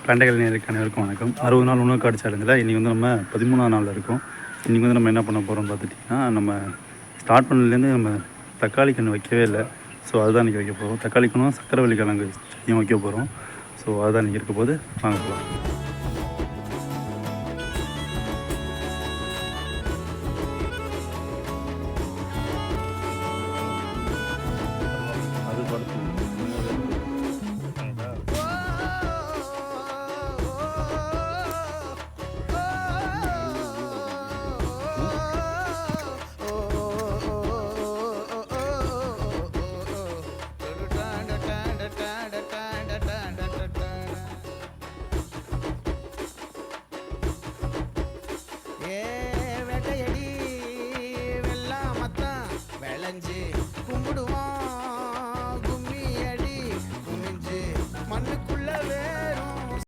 பண்டைகள் நேருக்கு அனைவருக்கும் வணக்கம். 60 நாள் உணவு காடு சேலஞ்சில் இன்றைக்கி வந்து நம்ம 13ஆம் நாளில் இருக்கோம். இன்றைக்கி வந்து நம்ம என்ன பண்ண போகிறோம்னு பார்த்துட்டிங்கன்னா, நம்ம ஸ்டார்ட் பண்ணதுலேருந்து நம்ம தக்காளி கன்று வைக்கவே இல்லை. ஸோ அதுதான் இன்றைக்கி வைக்க போகிறோம். தக்காளி கன்றும் சக்கரவள்ளி கிழங்கு வைக்க போகிறோம். ஸோ அதுதான் இன்றைக்கி இருக்க போது வாங்க போகலாம்.